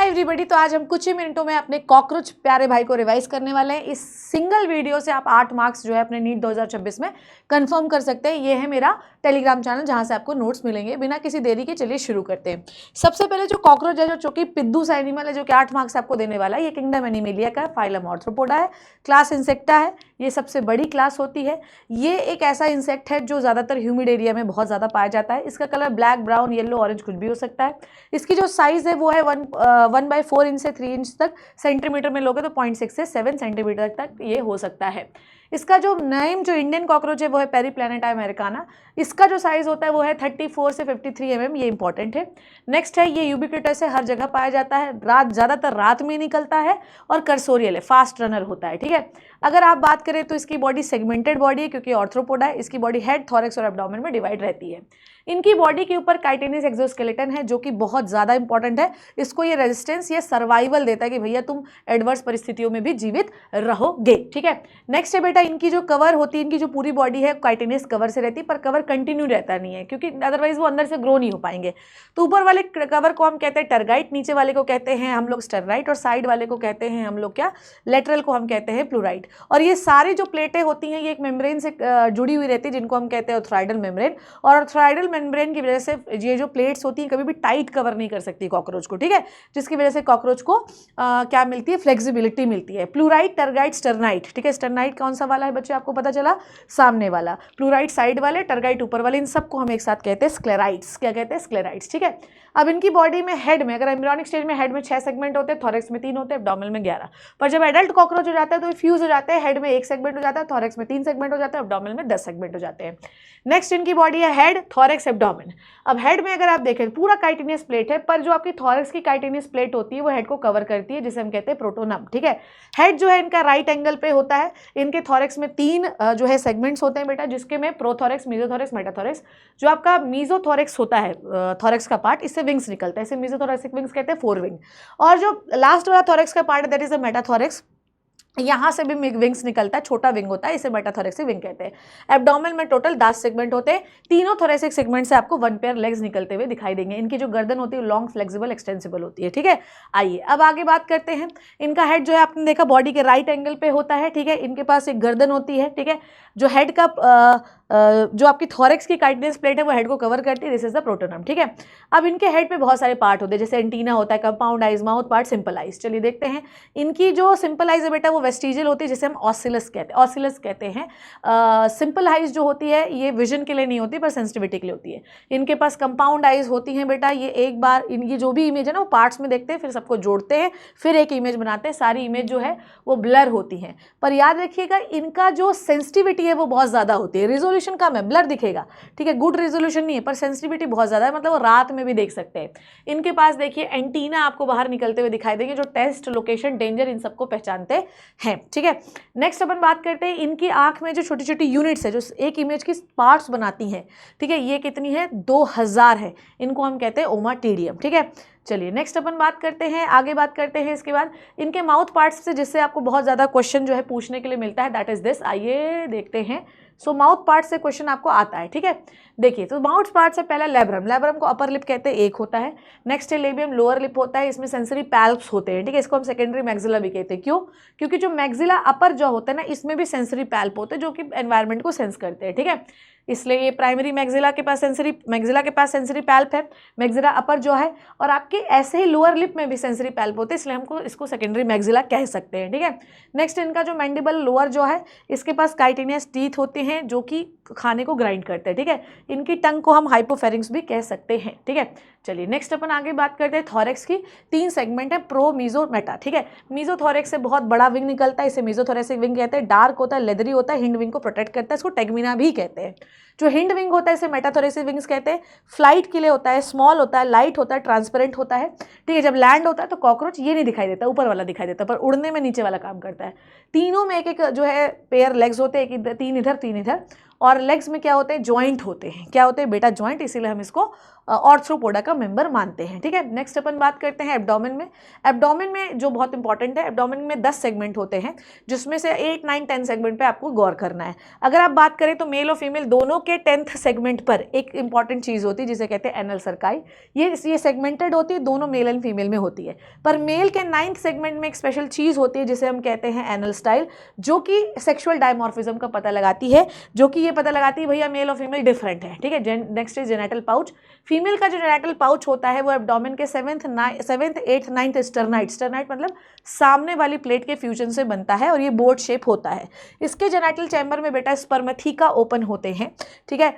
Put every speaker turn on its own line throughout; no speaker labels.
Hi everybody. तो आज हम कुछ ही मिनटों में अपने कॉकरोच प्यारे भाई को रिवाइज करने वाले हैं। इस सिंगल वीडियो से आप 8 मार्क्स जो है अपने नीट 2026 में कंफर्म कर सकते हैं। ये है मेरा टेलीग्राम चैनल जहां से आपको नोट्स मिलेंगे। बिना किसी देरी के चलिए शुरू करते हैं। सबसे पहले जो कॉकरोच है, जो कि पिद्दू सा एनिमल है, जो कि 8 मार्क्स आपको देने वाला है, ये किंगडम एनिमेलिया का फाइलम आर्थ्रोपोडा है, क्लास इंसेक्टा है। ये सबसे बड़ी क्लास होती है। ये एक ऐसा इंसेक्ट है जो ज़्यादातर ह्यूमिड एरिया में बहुत ज़्यादा पाया जाता है। इसका colour black, brown, yellow, orange कुछ भी हो सकता है। इसकी जो साइज़ है वो है 1/4 इंच से 3 इंच तक। सेंटीमीटर में लोगे तो 0.6 से 7 सेंटीमीटर तक ये हो सकता है। इसका जो नेम जो इंडियन कॉकरोच है वो है पेरीप्लैनेटा अमेरिकाना। इसका जो साइज़ होता है वो है 34 से 53 mm। ये इंपॉर्टेंट है। नेक्स्ट है, ये यूबिक्विटस है, हर जगह पाया जाता है, ज़्यादातर रात में निकलता है और कर्सोरियल है, फास्ट रनर होता है। ठीक है। अगर आप बात करें तो इसकी बॉडी सेगमेंटेड बॉडी है क्योंकि आर्थ्रोपोडा है। इसकी बॉडी हेड, थॉरैक्स और एब्डोमेन में डिवाइड रहती है। इनकी बॉडी के ऊपर काइटिनस एक्सोस्केलेटन है जो कि बहुत ज़्यादा इंपॉर्टेंट है। इसको ये रेजिस्टेंस, ये सर्वाइवल देता है कि भैया तुम एडवर्स परिस्थितियों में भी जीवित रहोगे। ठीक है। नेक्स्ट है बेटा, इनकी जो कवर होती है, इनकी जो पूरी बॉडी है काइटिनस कवर से रहती है, पर कवर कंटिन्यू रहता नहीं है क्योंकि अदरवाइज वो अंदर से ग्रो नहीं हो पाएंगे। तो ऊपर वाले कवर को हम कहते हैं टर्गाइट, नीचे वाले को कहते हैं हम लोग स्टर्राइट और साइड वाले को कहते हैं हम लोग क्या, लेटरल को हम कहते हैं प्लूराइट। और ये सारी जो प्लेटें होती हैं ये एक मेम्ब्रेन से जुड़ी हुई रहती है जिनको हम कहते हैं ऑर्थराइडल मेम्ब्रेन। और ऑर्थराइडल मेम्ब्रेन की वजह से ये जो प्लेट्स होती हैं कभी भी टाइट कवर नहीं कर सकती कॉकरोच को। ठीक है। जिसकी वजह से कॉकरोच को क्या मिलती है, फ्लेक्सिबिलिटी मिलती है। प्लूराइट, टर्गाइट, स्टर्नाइट। ठीक है। स्टर्नाइट कौन सा वाला है बच्चे, आपको पता चला, सामने वाला। प्लूराइट साइड वाले, टर्गाइट ऊपर वाले। इन सबको हम एक साथ कहते हैं स्क्लेराइट्स। क्या कहते हैं, स्क्लेराइट्स। ठीक है। अब इनकी बॉडी में हेड में, अगर एम्ब्रियोनिक स्टेज में हेड में 6 सेगमेंट होते हैं, थॉरैक्स में 3 होते हैं, एब्डोमेन में 11। पर जब एडल्ट कॉकरोच हो जाता है तो फ्यूज हो जाते हैं, हेड में 1 सेगमेंट हो जाता है, थॉरैक्स में 3 सेगमेंट हो जाते हैं, एब्डोमेन में 10 सेगमेंट हो जाते हैं। नेक्स्ट इनकी बॉडी है हेड, थॉरैक्स, एब्डोमेन। अब हेड में अगर आप देखें पूरा काइटिनियस प्लेट है, पर जो आपकी थॉरैक्स की काइटिनियस प्लेट होती है वो हेड को कवर करती है, जिसे हम कहते हैं प्रोटोनम। ठीक है। हेड जो है इनका राइट एंगल पे होता है। इनके थॉरैक्स में 3 जो है सेगमेंट्स होते हैं बेटा, जिसके में प्रोथॉरैक्स, मेसोथॉरैक्स, मेटाथॉरैक्स। जो आपका मीजोथॉरैक्स होता है थॉरैक्स का पार्ट, इससे विंग्स निकलता है, इसे मीजोथॉरैसिक विंग्स कहते हैं, 4 विंग। और जो लास्ट वाला थॉरैक्स का पार्ट है दैट इज द मेटाथॉरैक्स, यहाँ से भी विंग्स निकलता है, छोटा विंग होता है, इसे मेटाथोरेक्सिक विंग कहते हैं। एब्डोमेन में टोटल 10 सेगमेंट होते हैं। तीनों थोरेसिक सेगमेंट से आपको 1 पेयर लेग्स निकलते हुए दिखाई देंगे। इनकी जो गर्दन होती है लॉन्ग, फ्लेक्सिबल, एक्सटेंसिबल होती है। ठीक है। आइए अब आगे बात करते हैं। इनका हेड जो है आपने देखा बॉडी के राइट एंगल पे होता है। ठीक है। इनके पास एक गर्दन होती है। ठीक है। जो हेड का जो आपकी थॉरैक्स की काइटिनियस प्लेट है वो हेड को कवर करती है, दिस इज द प्रोटोनम। ठीक है। अब इनके हेड पे बहुत सारे पार्ट होते हैं, जैसे एंटीना होता है, compound eyes, mouth part, simple eyes. चलिए देखते हैं। इनकी जो सिंपल आइज है बेटा वो वेस्टिजियल होती है, जिसे हम ऑसिलस कहते हैं। सिंपल आइज जो होती है ये विजन के लिए नहीं होती पर सेंसिटिविटी के लिए होती है। इनके पास कंपाउंड आइज होती हैं बेटा। ये एक बार इनकी जो भी इमेज है ना वो पार्ट्स में देखते हैं, फिर सबको जोड़ते हैं, फिर एक इमेज बनाते हैं। सारी इमेज जो है वो ब्लर होती हैं, पर याद रखिएगा इनका जो सेंसिटिविटी है वो बहुत ज़्यादा होती है। रिजोल्यूशन कम है, ब्लर दिखेगा। ठीक है। गुड रिजोल्यूशन नहीं है, पर सेंसिटिविटी बहुत ज़्यादा है, मतलब वो रात में भी देख सकते हैं। इनके पास देखिए एंटीना आपको बाहर निकलते हुए दिखाई देंगे, जो टेस्ट, लोकेशन, डेंजर इन सबको पहचानते हैं। ठीक है। नेक्स्ट अपन बात करते हैं इनकी आंख में जो छोटी छोटी यूनिट्स है जो एक इमेज की पार्ट्स बनाती हैं। ठीक है। ये कितनी है, 2000 है। इनको हम कहते हैं ओमाटीडियम। ठीक है। चलिए नेक्स्ट अपन बात करते हैं, आगे बात करते हैं इसके बाद इनके माउथ पार्ट्स से, जिससे आपको बहुत ज़्यादा क्वेश्चन जो है पूछने के लिए मिलता है, दैट इज दिस। आइए देखते हैं। सो माउथ पार्ट से क्वेश्चन आपको आता है। ठीक है। देखिए तो माउथ पार्ट से पहला लेब्रम, लेब्रम को अपर लिप कहते हैं, एक होता है। नेक्स्ट है लेबियम, लोअर लिप होता है, इसमें सेंसरी पैल्प्स होते हैं। ठीक है। इसको हम सेकेंडरी मैक्सिला भी कहते हैं। क्यों? क्योंकि जो मैक्सिला अपर जो होता है ना, इसमें भी सेंसरी पैल्प होते हैं जो कि एनवायरनमेंट को सेंस करते हैं। ठीक है। इसलिए ये प्राइमरी मैक्सिला के पास सेंसरी पैल्प है, मैक्सिला अपर जो है, और आपके ऐसे ही लोअर लिप में भी सेंसरी पैल्प होते हैं, इसलिए हमको इसको सेकेंडरी मैक्सिला कह सकते हैं। ठीक है। नेक्स्ट इनका जो मैंडिबल लोअर जो है, इसके पास काइटिनियस टीथ होते हैं जो कि खाने को ग्राइंड करते हैं। ठीक है। इनकी टंग को हम हाइपोफेरिंक्स भी कह सकते हैं। ठीक है। चलिए नेक्स्ट अपन आगे बात करते हैं थॉरैक्स की। 3 सेगमेंट है, प्रो, मीजो, मेटा। ठीक है। मीजोथॉरैक्स से बहुत बड़ा विंग निकलता है, इसे मीजोथोरेसिक विंग कहते हैं। डार्क होता है, लेदरी होता है, हिंड विंग को प्रोटेक्ट करता है, इसको टेगमिना भी कहते हैं। जो हिंड विंग होता है इसे मेटाथोरेसिक विंग्स कहते हैं। फ्लाइट के लिए होता है, स्मॉल होता है, लाइट होता है, ट्रांसपेरेंट होता है। ठीक है। जब लैंड होता है तो कॉकरोच ये नहीं दिखाई देता, ऊपर वाला दिखाई देता है, पर उड़ने में नीचे वाला काम करता है। तीनों में एक एक जो है पेयर लेग्स होते हैं, 3 इधर 3 इधर, और लेग्स में क्या होते हैं, जॉइंट होते हैं। क्या होते हैं बेटा, जॉइंट, इसीलिए हम इसको ऑर्थ्रोपोडा का मेंबर मानते हैं। ठीक है, नेक्स्ट अपन बात करते हैं एब्डोमेन में। एब्डोमेन में जो बहुत इंपॉर्टेंट है, एब्डोमेन में 10 सेगमेंट होते हैं, जिसमें से 8, 9, 10 सेगमेंट पे आपको गौर करना है। अगर आप बात करें तो मेल और फीमेल दोनों के 10th सेगमेंट पर एक इंपॉर्टेंट चीज़ होती है जिसे कहते हैं एनल सर्काई। ये सेगमेंटेड होती है, दोनों मेल एंड फीमेल में होती है। पर मेल के 9th सेगमेंट में एक स्पेशल चीज़ होती है जिसे हम कहते हैं एनल स्टाइल, जो कि सेक्सुअल डायमॉर्फिज्म का पता लगाती है, जो कि ये पता लगाती है भैया मेल और फीमेल डिफरेंट है। ठीक है, next is genital pouch. Female का जो जेनेटल पाउच होता है वो एब्डोमेन के 7th, 8th, 9th स्टर्नाइट मतलब सामने वाली प्लेट के फ्यूजन से बनता है और ये बोर्ड शेप होता है। इसके जेनेटल चैम्बर में बेटा स्पर्मेथिका ओपन होते हैं। ठीक है,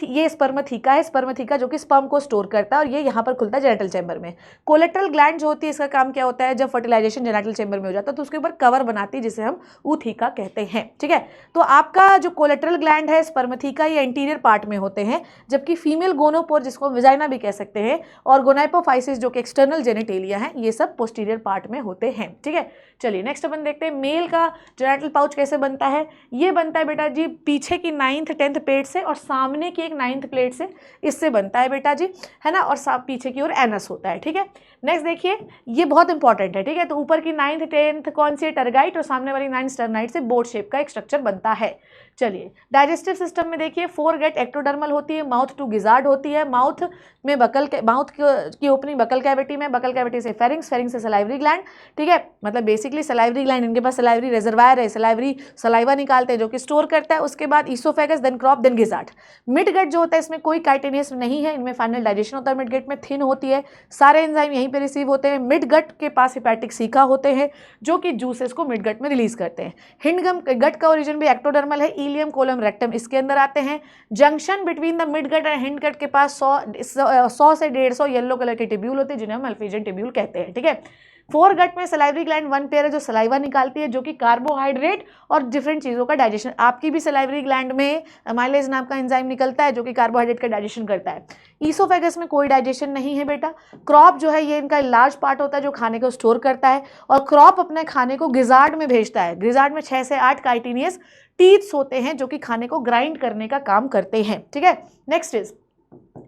ये स्पर्मेथिका है, स्पर्मेथिका जो कि स्पर्म को स्टोर करता है और ये यहाँ पर खुलता है जेनेटल चैम्बर में। कोलेट्रल ग्लैंड जो होती है, इसका काम क्या होता है, जब फर्टिलाइजेशन जेनेटल चैम्बर में हो जाता है तो उसके ऊपर कवर बनाती है जिसे हम ऊथिका कहते हैं। ठीक है, तो आपका जो कोलेट्रल ग्लैंड है, स्पर्मेथिका, ये एंटीरियर पार्ट में होते हैं, जबकि फीमेल गोनोपोर, जिसको विजाइना भी कह सकते हैं, और गोनाइपोफाइसिस जो कि एक्सटर्नल जेनिटेलिया है, ये सब पोस्टीरियर पार्ट में होते हैं। ठीक है, चलिए नेक्स्ट अपन देखते हैं मेल का जेनेटल पाउच कैसे बनता है। ये बनता है बेटा जी पीछे की 9th, 10th प्लेट से और सामने की एक 9th प्लेट से, इससे बनता है बेटा जी, है ना, और पीछे की ओर एनस होता है। ठीक है, नेक्स्ट देखिए, ये बहुत इंपॉर्टेंट है। ठीक है, तो ऊपर की 9th, 10th कौन सी है, टर्गाइट, और सामने वाली 9th स्टर्नाइट से बोर्ड शेप का एक स्ट्रक्चर बनता है। चलिए डाइजेस्टिव सिस्टम में देखिए, फोरगेट एक्टोडर्मल होती है, माउथ टू गिजार्ड होती है, माउथ में माउथ की ओपनिंग बकल कैविटी में, बकल कैविटी से फेरिंग्स, फेरिंग्स से सलाइवरी ग्लैंड। ठीक है, मतलब बेसिकली सलाइवरी ग्लैंड, इनके पास सलाइवरी रिजर्वायर है, सलाइवा निकालते हैं जो कि स्टोर करता है। उसके बाद oesophagus, then crop, then gizzard. Mid gut जो होता है इसमें कोई काइटिनियस नहीं है, इनमें फाइनल डाइजेशन होता है। मिड गट में थिन होती है, सारे एंजाइम यहीं पे रिसीव होते हैं। मिड गट के पास हिपैटिक सीका होते हैं जो कि जूसेस को मिड गट में रिलीज करते हैं। हिंड गट का ओरिजिन भी एक्टोडर्मल है, इलियम, कोलम, रेक्टम इसके अंदर आते हैं। Junction between the mid gut and hind gut के पास 100 से 150 येलो कलर के टिब्यूल होते हैं जिन्हें हम मेल्फिजियन टिब्यूल कहते हैं। ठीक है, फोर गट में सलाइवरी ग्लैंड 1 पेयर है जो सलाइवा निकालती है, जो कि कार्बोहाइड्रेट और डिफरेंट चीज़ों का डाइजेशन, आपकी भी सलाइवरी ग्लैंड में अमाइलेज नाम का एंजाइम निकलता है जो कि कार्बोहाइड्रेट का डाइजेशन करता है। ईसोफेगस में कोई डाइजेशन नहीं है बेटा। क्रॉप जो है ये इनका लार्ज पार्ट होता है जो खाने को स्टोर करता है, और क्रॉप अपने खाने को गिजार्ड में भेजता है। गिजार्ड में 6 से 8 काइटिनियस टीथ्स होते हैं जो कि खाने को ग्राइंड करने का काम करते हैं। ठीक है, नेक्स्ट इज,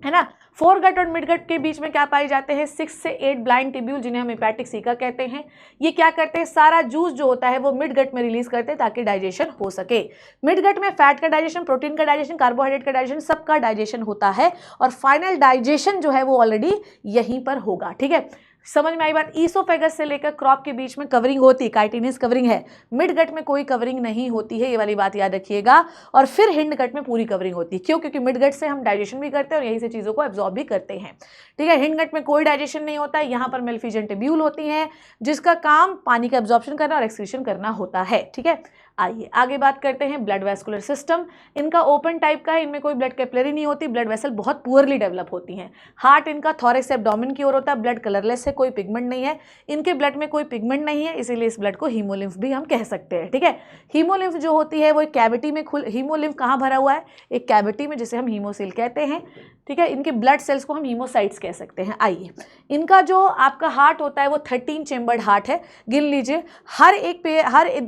है ना, फोरगट और मिडगट के बीच में क्या पाए जाते हैं, 6 से 8 ब्लाइंड टिब्यूल जिन्हें हम हिपैटिक सीका कहते हैं। ये क्या करते हैं, सारा जूस जो होता है वो मिडगट में रिलीज करते हैं ताकि डाइजेशन हो सके। मिडगट में फैट का डाइजेशन, प्रोटीन का डाइजेशन, कार्बोहाइड्रेट का डाइजेशन, सबका डाइजेशन होता है और फाइनल डाइजेशन जो है वो ऑलरेडी यहीं पर होगा। ठीक है, समझ में आई बात। ईसोफेगस से लेकर क्रॉप के बीच में कवरिंग होती है, काइटिनियस कवरिंग है। मिडगट में कोई कवरिंग नहीं होती है, ये वाली बात याद रखिएगा। और फिर हिंडगट में पूरी कवरिंग होती है। क्यों? क्योंकि मिडगट से हम डाइजेशन भी करते हैं और यहीं से चीज़ों को एब्जॉर्ब भी करते हैं। ठीक है, हिंडगट में कोई डाइजेशन नहीं होता है। यहाँ पर मेल्फिजियन टिब्यूल होती हैं जिसका काम पानी का एब्जॉर्प्शन करना और एक्सक्रीशन करना होता है। ठीक है, आइए आगे बात करते हैं ब्लड वेस्कुलर सिस्टम। इनका ओपन टाइप का है, इनमें कोई ब्लड कैपिलरी नहीं होती, ब्लड वेसल बहुत पुअरली डेवलप होती हैं। हार्ट इनका थॉरैक्स से एब्डोमेन की ओर होता है, ब्लड कलरलेस है, कोई पिगमेंट नहीं है, इनके ब्लड में कोई पिगमेंट नहीं है, इसीलिए इस ब्लड को हीमोलिम्फ भी हम कह सकते हैं। ठीक है, हीमोलिम्फ जो होती है वो एक कैविटी में हीमोलिम्फ कहाँ भरा हुआ है, एक कैविटी में, जिसे हम हीमोसिल कहते हैं। ठीक है, इनके ब्लड सेल्स को हम हीमोसाइट्स कह सकते हैं। आइए, इनका जो आपका हार्ट होता है वो 13 चेम्बर्ड हार्ट है। गिन लीजिए, हर एक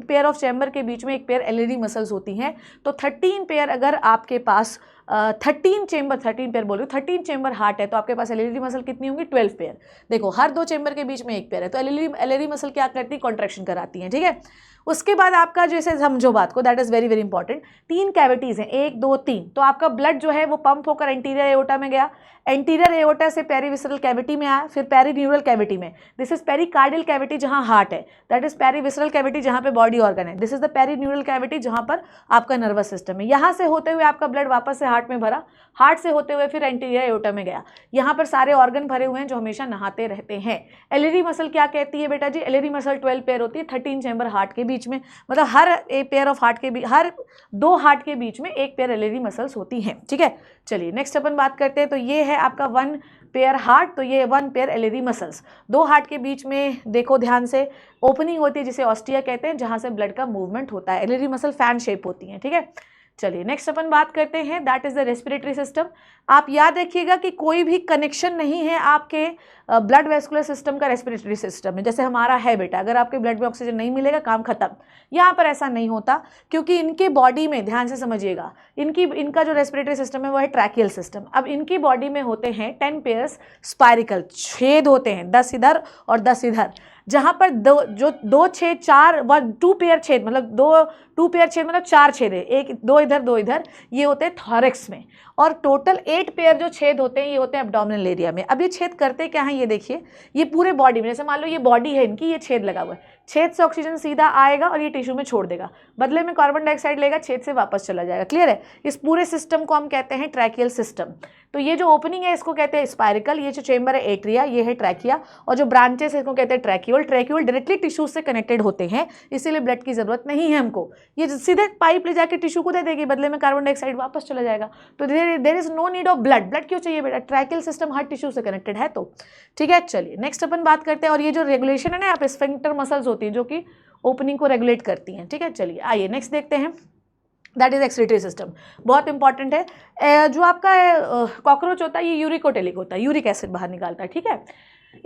पेयर ऑफ चैम्बर के बीच में एक पेयर एलईडी मसल्स होती हैं। तो 13 पेयर अगर आपके पास 13 चेम्बर हार्ट है तो आपके पास एलईडी मसल कितनी होंगी, 12 पेयर। देखो, हर 2 चेम्बर के बीच में एक पेयर है, तो एलईडी मसल क्या करती है, कॉन्ट्रैक्शन कराती है। ठीक है, उसके बाद आपका जैसे समझो बात को, that is very very important. 3 cavities हैं, 1 2 3। तो आपका ब्लड जो है वो पंप होकर एंटीरियर एओर्टा में गया, एंटीरियर एओर्टा से पेरीविसरल कैविटी में आया, फिर पेरीन्यूरल कैविटी में, दिस इज पेरिकार्डियल कैविटी जहां हार्ट है, दैट इज पेरीविसरल कैविटी जहां पे बॉडी ऑर्गन है, this is the perineural cavity जहां पर आपका नर्वस सिस्टम है। यहां से होते हुए आपका ब्लड वापस से हार्ट में भरा, हार्ट से होते हुए फिर एंटीरियर एओर्टा में गया। यहाँ पर सारे ऑर्गन भरे हुए हैं जो हमेशा नहाते रहते हैं। एलईडी मसल क्या कहती है बेटा जी, एलईडी मसल 12 पेयर होती है 13 चैम्बर हार्ट के बीच में, मतलब हर एक पेयर ऑफ हार्ट के बीच, हर 2 हार्ट के बीच में एक पेयर एलईडी मसल्स होती हैं। ठीक है, चलिए नेक्स्ट अपन बात करते हैं। तो ये है आपका 1 पेयर हार्ट, तो ये 1 पेयर एलईडी मसल्स। 2 हार्ट के बीच में देखो ध्यान से ओपनिंग होती है जिसे ऑस्टिया कहते हैं, जहां से ब्लड का मूवमेंट होता है। एलईडी मसल फैन शेप होती हैं। ठीक है, चलिए नेक्स्ट अपन बात करते हैं, that is the respiratory system. आप याद रखिएगा कि कोई भी कनेक्शन नहीं है आपके ब्लड वेस्कुलर सिस्टम का रेस्पिरेटरी सिस्टम में। जैसे हमारा है बेटा, अगर आपके ब्लड में ऑक्सीजन नहीं मिलेगा काम खत्म। यहाँ पर ऐसा नहीं होता, क्योंकि इनके बॉडी में, ध्यान से समझिएगा, इनका जो रेस्पिरेटरी सिस्टम है वो है ट्रैकियल सिस्टम। अब इनकी बॉडी में होते हैं 10 पेयर्स स्पाइरिकल, छेद होते हैं 10 इधर और 10 इधर, जहाँ पर दो छेद, 2 पेयर छेद, मतलब 2 पेयर छेद मतलब 4 छेद है, 2 इधर 2 इधर, ये होते हैं थॉरेक्स में। और टोटल 8 पेयर जो छेद होते हैं ये होते हैं एब्डोमिनल एरिया में। अब ये छेद करते क्या हैं, ये देखिए, ये पूरे बॉडी में, जैसे मान लो ये बॉडी है इनकी, ये छेद लगा हुआ है, छेद से ऑक्सीजन सीधा आएगा और ये टिश्यू में छोड़ देगा, बदले में कार्बन डाइऑक्साइड लेगा, छेद से वापस चला जाएगा। क्लियर है? इस पूरे सिस्टम को हम कहते हैं ट्रैकियल सिस्टम। तो ये जो ओपनिंग है इसको कहते हैं स्पाइरिकल, ये जो चेंबर है एट्रिया, ये है ट्रैकिया, और जो ब्रांचेस है इसको कहते हैं ट्रैक्यूल। ट्रैक्यूल डायरेक्टली टिश्यू से कनेक्टेड होते हैं, इसीलिए ब्लड की जरूरत नहीं है हमको, ये सीधे पाइप ले जाके टिश्यू को दे देगी, बदले में कार्बन डाइऑक्साइड वापस चला जाएगा। तो there is no need of blood. Blood क्यों चाहिए बेटा? ट्रैकियल सिस्टम हर टिश्यू से कनेक्टेड है। तो ठीक है, चलिए नेक्स्ट अपन बात करते हैं। और ये जो रेगुलेशन है ना, यहाँ पे स्फिंक्टर मसल्स होती हैं जो कि ओपनिंग को रेगुलेट करती हैं। ठीक है, चलिए आइए नेक्स्ट देखते हैं, दैट इज एक्सक्रीटरी सिस्टम। बहुत इंपॉर्टेंट है। जो आपका कॉकरोच होता है ये यूरिकोटेलिक होता है, यूरिक एसिड बाहर निकालता है। ठीक है,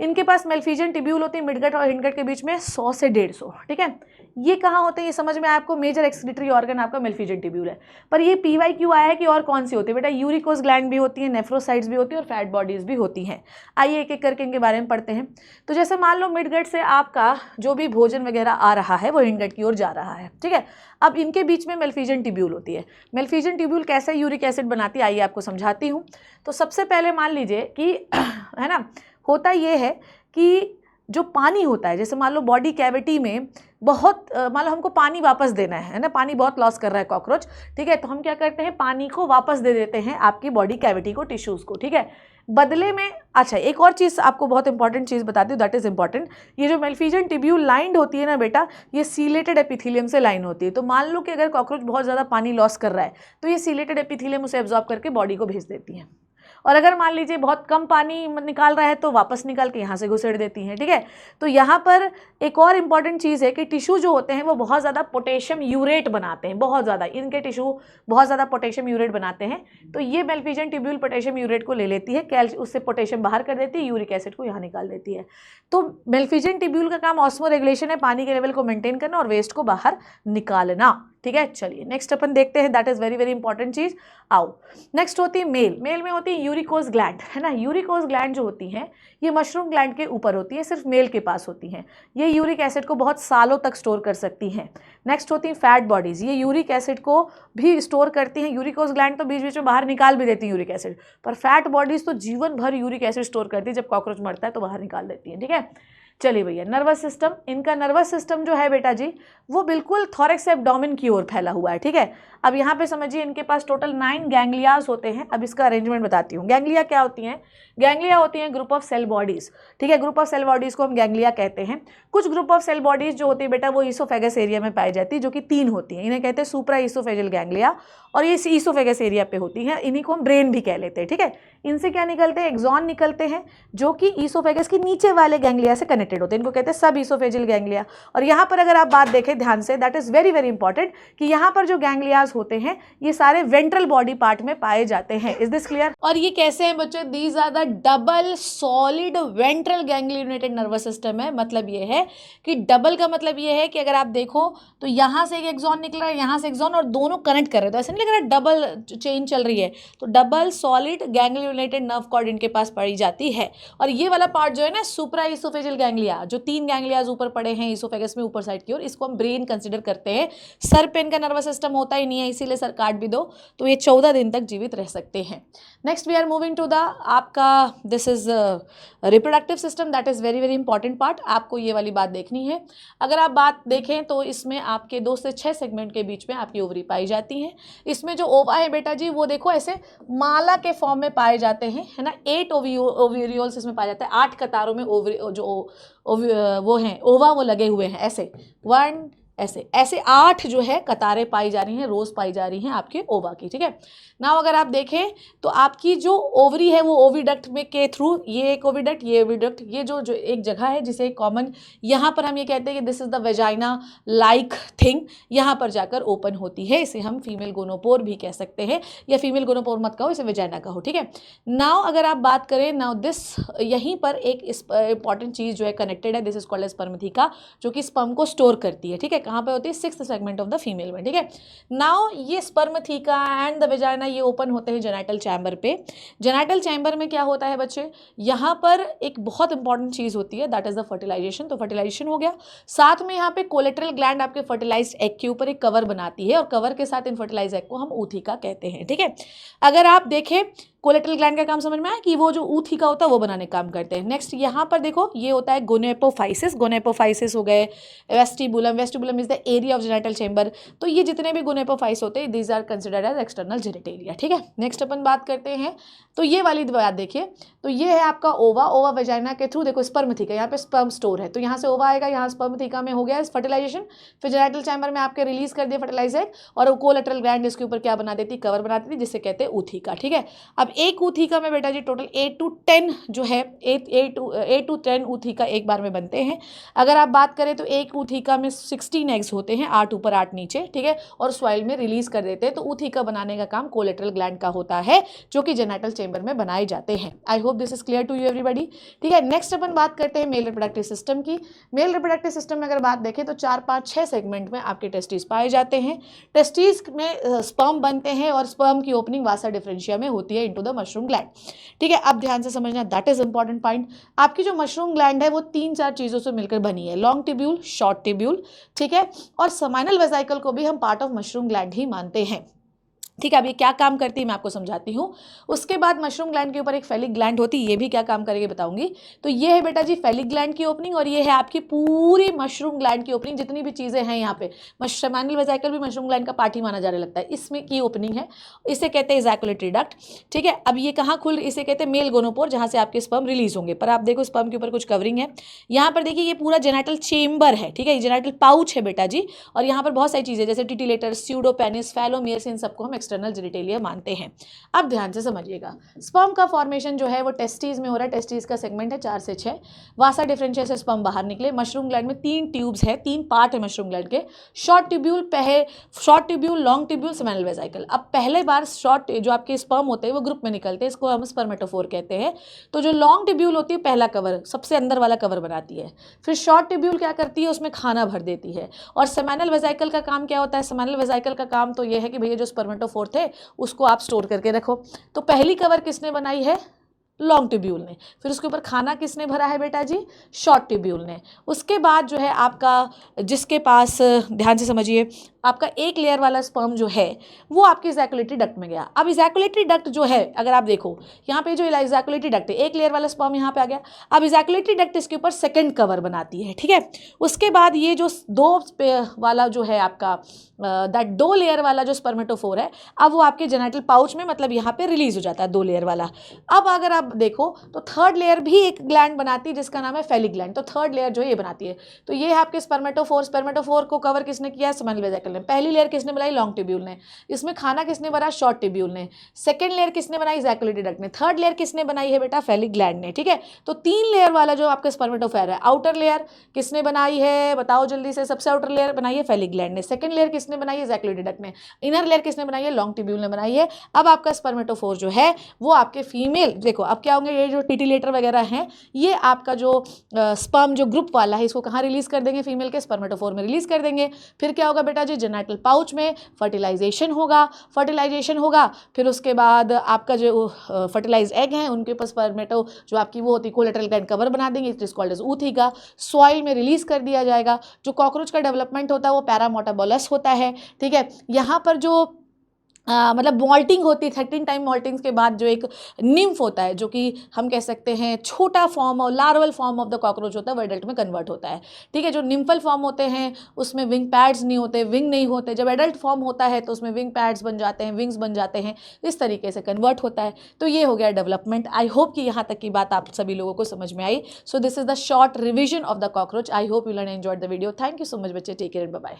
इनके पास मेल्फिजियन टिब्यूल होती है मिडगट और हिंडगट के बीच में 100 से 150। ठीक है, ये कहाँ होते हैं ये समझ में आया आपको? मेजर एक्सक्रीटरी ऑर्गन आपका मेल्फिजियन टिब्यूल है। पर ये पीवाई क्यों आया है कि और कौन सी होती है बेटा? यूरिकोस ग्लैंड भी होती है, नेफ्रोसाइट्स भी होती है और फैट बॉडीज भी होती हैं। आइए एक एक करके इनके बारे में पढ़ते हैं। तो जैसे मान लो मिडगट से आपका जो भी भोजन वगैरह आ रहा है वो हिंडगट की ओर जा रहा है। ठीक है, अब इनके बीच में मेल्फिजियन टिब्यूल होती है। मेल्फिजियन टिब्यूल कैसे यूरिक एसिड बनाती है आइए आपको समझाती हूँ। तो सबसे पहले मान लीजिए कि है ना, होता ये है कि जो पानी होता है, जैसे मान लो बॉडी कैविटी में बहुत मान लो हमको पानी वापस देना है ना, पानी बहुत लॉस कर रहा है कॉकरोच। ठीक है, तो हम क्या करते हैं, पानी को वापस दे देते हैं आपकी बॉडी कैविटी को, टिश्यूज़ को। ठीक है, बदले में अच्छा एक और चीज़ आपको बहुत इंपॉर्टेंट चीज़ बताती हूँ, दैट इज़ इंपॉर्टेंट। ये जो मेल्फिजियन टिब्यूल लाइंड होती है ना बेटा, ये सीलेटेड एपिथेलियम से लाइन होती है। तो मान लो कि अगर कॉकरोच बहुत ज़्यादा पानी लॉस कर रहा है तो ये सीलेटेड एपिथेलियम उसे एब्जॉर्ब करके बॉडी को भेज देती है। और अगर मान लीजिए बहुत कम पानी निकाल रहा है तो वापस निकाल के यहाँ से घुसेड़ देती हैं। ठीक है, तो यहाँ पर एक और इम्पॉर्टेंट चीज़ है कि टिश्यू जो होते हैं वो बहुत ज़्यादा पोटेशियम यूरेट बनाते हैं, बहुत ज़्यादा इनके टिश्यू बहुत ज़्यादा पोटेशियम यूरेट बनाते हैं। तो ये मेल्फिजियन टिब्यूल पोटेशियम यूरेट को ले लेती है, उससे पोटेशियम बाहर कर देती है, यूरिक एसिड को यहाँ निकाल देती है। तो मेल्फिजियन टिब्यूल का काम ऑस्मो रेगुलेशन है, पानी के लेवल को मेंटेन करना और वेस्ट को बाहर निकालना। ठीक है, चलिए नेक्स्ट अपन देखते हैं, that is very very important चीज। आओ नेक्स्ट होती है मेल। मेल में होती है यूरिकोस ग्लैंड, है ना। यूरिकोस ग्लैंड जो होती हैं ये मशरूम ग्लैंड के ऊपर होती है, सिर्फ मेल के पास होती हैं। ये यूरिक एसिड को बहुत सालों तक स्टोर कर सकती हैं। नेक्स्ट होती हैं फैट बॉडीज, ये यूरिक एसिड को भी स्टोर करती हैं। यूरिकोस ग्लैंड तो बीच बीच में बाहर निकाल भी देती हैं यूरिक एसिड, पर फैट बॉडीज तो जीवन भर यूरिक एसिड स्टोर करती है, जब कॉकरोच मरता है तो बाहर निकाल देती हैं। ठीक है, चलिए भैया नर्वस सिस्टम। इनका नर्वस सिस्टम जो है बेटा जी वो बिल्कुल थॉरेक्स से एब्डोमेन की ओर फैला हुआ है। ठीक है, अब यहाँ पे समझिए इनके पास टोटल 9 गैंग्लियाज होते हैं। अब इसका अरेंजमेंट बताती हूँ। गैंग्लिया क्या होती हैं? गैंग्लिया होती हैं ग्रुप ऑफ सेल बॉडीज। ठीक है, ग्रुप ऑफ सेल बॉडीज को हम गैंग्लिया कहते हैं। कुछ ग्रुप ऑफ सेल बॉडीज जो होती है बेटा वो ईसोफेगस एरिया में पाई जाती है, जो कि 3 होती हैं। इन्हें कहते हैं सुप्रा ईसोफेजल गैंग्लिया, और ये ईसोफेगस एरिया पे होती हैं। इन्हीं को हम ब्रेन भी कह लेते हैं। ठीक है, इनसे क्या निकलते हैं? एक्सॉन निकलते हैं, जो कि ईसोफेगस के नीचे वाले गैंग्लिया से कनेक्टेड होते हैं। इनको कहते हैं सब ईसोफेजल गैंग्लिया। और यहाँ पर अगर आप बात देखें ध्यान से, that is very very important, कि यहाँ पर जो गैंग्लियाज होते हैं ये सारे वेंट्रल बॉडी पार्ट में पाए जाते हैं। Is this clear? और ये कैसे हैं बच्चों? These are the double solid ventral ganglionated nervous system है। मतलब ये है कि डबल का मतलब ये है कि अगर आप देखो तो यहाँ से एक एक्सॉन निकल रहा है, यहाँ से एक्सॉन, और दोनों कनेक्ट कर रहे हैं। तो ऐसे नहीं लग रहा डबल चेन चल रही है। तो डबल सॉलिड गैंग्लियोनेटेड नर्व कॉर्ड इनके पास पाई जाती है। और ये वाला पार्ट जो है ना सुप्रा ईसोफेजल गैंग्लिया, जो 3 गैंग्लियाज ऊपर पड़े हैं ईसोफेगस में ऊपर साइड की ओर, इसको हम ब्रेन कंसिडर करते हैं। सर पे इनका नर्वस सिस्टम होता ही नहीं है, इसीलिए सर काट भी दो तो ये 14 दिन तक जीवित रह सकते हैं। Next we are moving to the आपका this is reproductive system, that is very very important part. आपको ये वाली बात देखनी है। अगर आप बात देखें तो इसमें आपके 2 से 6 सेगमेंट के बीच में आपकी ओवरी पाई जाती हैं। इसमें जो ओवा है बेटा जी वो देखो ऐसे माला के फॉर्म में पाए जाते हैं, है ना। 8 ओव्यूरियोल्स इसमें पाया जाता है। 8 कतारों में ओवरी जो वो हैं ओवा वो लगे हुए हैं ऐसे 1 ऐसे ऐसे 8 जो है कतारें पाई जा रही हैं, रोज पाई जा रही हैं आपके ओवा की, ठीक है। नाउ अगर आप देखें तो आपकी जो ओवरी है वो ओविडक्ट में के थ्रू, ये एक ओविडक्ट, ये ओविडक्ट, ये जो एक जगह है जिसे कॉमन, यहाँ पर हम ये कहते हैं कि this is the vagina like thing, यहाँ पर जाकर ओपन होती है। इसे हम फीमेल गोनोपोर भी कह सकते हैं, या फीमेल गोनोपोर मत कहो, इसे वेजाइना कहो, ठीक है। नाउ अगर आप बात करें, नाउ दिस, यहीं पर एक इंपॉर्टेंट चीज जो है कनेक्टेड है, this is called as spermatheca, जो कि स्पर्म को स्टोर करती है, ठीक है। कहाँ पे होती है? 6th segment of the female में, ठीक है। नाउ ये स्पर्मथिका एंड द वेजाइना ये ओपन होते हैं जेनाइटल चैम्बर पे। जेनाइटल चैम्बर में क्या होता है बच्चे, यहाँ पर एक बहुत इंपॉर्टेंट चीज होती है, दैट इज द फर्टिलाइजेशन। तो फर्टिलाइजेशन हो गया, साथ में यहाँ पे कोलेटरल ग्लैंड आपके फर्टिलाइज्ड एग के ऊपर एक कवर बनाती है, और कवर के साथ इन फर्टिलाइज्ड एग को हम ऊथिका कहते हैं, ठीक है। अगर आप देखें कोलेटरल ग्लैंड का काम समझ में आया कि वो जो ऊथिका होता है वो बनाने का काम करते हैं। नेक्स्ट यहाँ पर देखो, ये होता है गोनेपोफाइसिस। गोनेपोफाइसिस हो गए, vestibulum, vestibulum is the area of genital chamber. तो ये जितने भी गोनेपोफाइस होते हैं, these are considered as external genitalia, ठीक है। नेक्स्ट अपन बात करते हैं, तो ये वाली बात देखिए, तो ये है आपका ओवा। ओवा वेजाइना के थ्रू देखो स्पर्मथिका, यहाँ पे स्पर्म स्टोर है, तो यहाँ से ओवा आएगा, यहाँ स्पर्मथिका में हो गया फर्टिलाइजेशन, फिर जेनाइटल चैम्बर में आपके रिलीज कर दिया फर्टिलाइज एग, और कोलेटरल ग्लैंड इसके ऊपर क्या बना देती? कवर बना देती, जिसे कहते हैं ऊथिका, ठीक है। अब एक ऊथिका में बेटा जी टोटल 8 to 10 जो है 8 to 10 ऊथिका एक बार में बनते हैं। अगर आप बात करें तो एक ऊथिका में 16 एग्स होते हैं, 8 ऊपर 8 नीचे, ठीक है, और सॉइल में रिलीज कर देते हैं। तो ऊथिका बनाने का काम कोलेटरल ग्लैंड का होता है, जो कि जेनाइटल चैम्बर में बनाए जाते हैं। I hope this is clear to you everybody, ठीक है। नेक्स्ट अपन बात करते हैं मेल रिप्रोडक्टिव सिस्टम की। मेल रिप्रोडक्टिव सिस्टम में अगर बात देखें तो 4, 5, 6 सेगमेंट में आपके टेस्टिस पाए जाते हैं। टेस्टिस में स्पर्म बनते हैं, और स्पर्म की ओपनिंग वासा डिफरेंशिया में होती है इनटू द मशरूम ग्लैंड, ठीक है। अब ध्यान से समझना, दैट इज इंपॉर्टेंट पॉइंट। आपकी जो मशरूम ग्लैंड है वो 3-4 चीजों से मिलकर बनी है, लॉन्ग ट्यूब्यूल, शॉर्ट ट्यूब्यूल, ठीक है, और सेमाइनल वेसिकल को भी हम पार्ट ऑफ मशरूम ग्लैंड ही मानते हैं, ठीक है। अब ये क्या काम करती है मैं आपको समझाती हूँ। उसके बाद मशरूम ग्लैंड के ऊपर एक फेलिक ग्लैंड होती है, ये भी क्या काम करेगी बताऊंगी। तो ये है बेटा जी फेलिक ग्लैंड की ओपनिंग, और ये है आपकी पूरी मशरूम ग्लैंड की ओपनिंग। जितनी भी चीज़ें हैं यहाँ पे, सेमाइनल वेसिकल भी मशरूम ग्लैंड का पार्ट ही माना जाने लगता है, इसमें की ओपनिंग है, इसे कहते हैं इजैकुलेटरी डक्ट, ठीक है। अब ये कहाँ खुल, इसे कहते हैं मेल गोनोपोर, जहाँ से आपके स्पर्म रिलीज होंगे। पर आप देखो स्पर्म के ऊपर कुछ कवरिंग है, यहाँ पर देखिए ये पूरा जेनाइटल चेम्बर है, ठीक है, ये जेनाइटल पाउच है बेटा जी, और यहाँ पर बहुत सारी चीज़ें जैसे टिटिलेटर, स्यूडोपेनिस, फैलोमियर्स, इन सबको हम एक्सटर्नल जेनिटेलिया मानते हैं। अब ध्यान से समझिएगा, स्पर्म का फॉर्मेशन जो है वो टेस्टिस में हो रहा है। टेस्टिस का सेगमेंट है 4 से 6, वासा डिफरेंशिया से स्पर्म बाहर निकले। मशरूम ग्लैंड में 3 ट्यूब्स है, 3 पार्ट है मशरूम ग्लैंड के, short tubule, long tubule, seminal vesicle. अब पहले बार शॉर्ट जो आपके स्पर्म होते हैं वो ग्रुप में निकलते हैं, इसको हम स्पर्मेटोफोर कहते हैं। तो जो लॉन्ग ट्यूब्यूल होती है पहला कवर, सबसे अंदर वाला कवर बनाती है, फिर शॉर्ट ट्यूब्यूल क्या करती है, उसमें खाना भर देती है। और सेमाइनल वेसिकल का काम क्या होता है? सेमाइनल वेसिकल का काम तो ये है कि भैया जो स्पर्मेटोफोर थे उसको आप स्टोर करके रखो। तो पहली कवर किसने बनाई है? लॉन्ग ट्यूब्यूल ने। फिर उसके ऊपर खाना किसने भरा है बेटा जी? शॉर्ट ट्यूब्यूल ने। उसके बाद जो है आपका, जिसके पास, ध्यान से समझिए, आपका एक लेयर वाला स्पर्म जो है वो आपके इजैकुलेटरी डक्ट में गया। अब इजैकुलेटरी डक्ट जो है, अगर आप देखो यहाँ पे जो इजैकुलेटरी डक्ट है, एक लेयर वाला स्पर्म यहाँ पे आ गया। अब इजैकुलेटरी डक्ट इसके ऊपर सेकंड कवर बनाती है, ठीक है। उसके बाद ये जो 2 वाला जो है आपका, दैट 2 लेयर वाला जो स्पर्मेटोफोर है, अब वो आपके जेनाइटल पाउच में, मतलब यहाँ पे रिलीज हो जाता है 2 लेयर वाला। अब अगर आप देखो तो थर्ड लेयर भी एक ग्लैंड बनाती है जिसका नाम है फेलिक ग्लैंड। तो थर्ड लेयर जो है ये बनाती है। तो ये है आपके स्पर्मेटोफोर। स्पर्मेटोफोर को कवर किसने किया? सेमाइनल वेसिकल ने। पहली लेयर किसने बनाई? लॉन्ग ट्यूब्यूल ने। इसमें खाना किसने भरा? शॉर्ट ट्यूब्यूल ने। सेकंड लेयर किसने बनाई? इजैकुलेटरी डक्ट ने। थर्ड लेयर किसने बनाई है बेटा? फेलिक ग्लैंड ने, ठीक है। तो 3 लेयर वाला जो आपका स्पर्मेटोफोर है, आउटर लेयर किसने बनाई है बताओ जल्दी से? सबसे आउटर लेयर बनाई है फेलिक ग्लैंड ने। सेकंड लेयर किसने बनाई है? इजैकुलेटरी डक्ट ने। इनर लेयर किसने बनाई है? लॉन्ग ट्यूब्यूल ने बनाई है। अब आपका स्पर्मेटोफोर जो है वो आपके फीमेल, देखो अब क्या होंगे, ये जो टिटिलेटर वगैरह हैं, ये आपका जो स्पर्म जो ग्रुप वाला है, इसको कहाँ रिलीज कर देंगे? फीमेल के स्पर्मेटोफोर में रिलीज कर देंगे। फिर क्या होगा बेटा जी? जेनाइटल पाउच में फर्टिलाइजेशन होगा। फिर उसके बाद आपका जो फर्टिलाइज एग हैं उनके ऊपर स्पर्मेटो जो आपकी वो होती है कोलेटरल ग्लैंड कवर बना देंगे, it is called as ootheca. Soil में रिलीज कर दिया जाएगा। जो कॉकरोच का डेवलपमेंट होता है वो पैरामोटाबोलस होता है, ठीक है। यहाँ पर जो मतलब मॉल्टिंग होती है, 13 टाइम मॉल्टिंग के बाद जो एक निम्फ होता है, जो कि हम कह सकते हैं छोटा फॉर्म और larval form of the cockroach होता है, वो एडल्ट में कन्वर्ट होता है, ठीक है। जो निम्फल फॉर्म होते हैं उसमें विंग पैड्स नहीं होते, विंग नहीं होते। जब एडल्ट फॉर्म होता है तो उसमें विंग पैड्स बन जाते हैं, विंग्स बन जाते हैं, इस तरीके से कन्वर्ट होता है। तो ये हो गया डेवलपमेंट। आई होप कि यहाँ तक की बात आप सभी लोगों को समझ में आई। So this is the short revision of the cockroach. I hope you learn enjoyed the video. Thank you so much बच्चे। Take care and bye bye.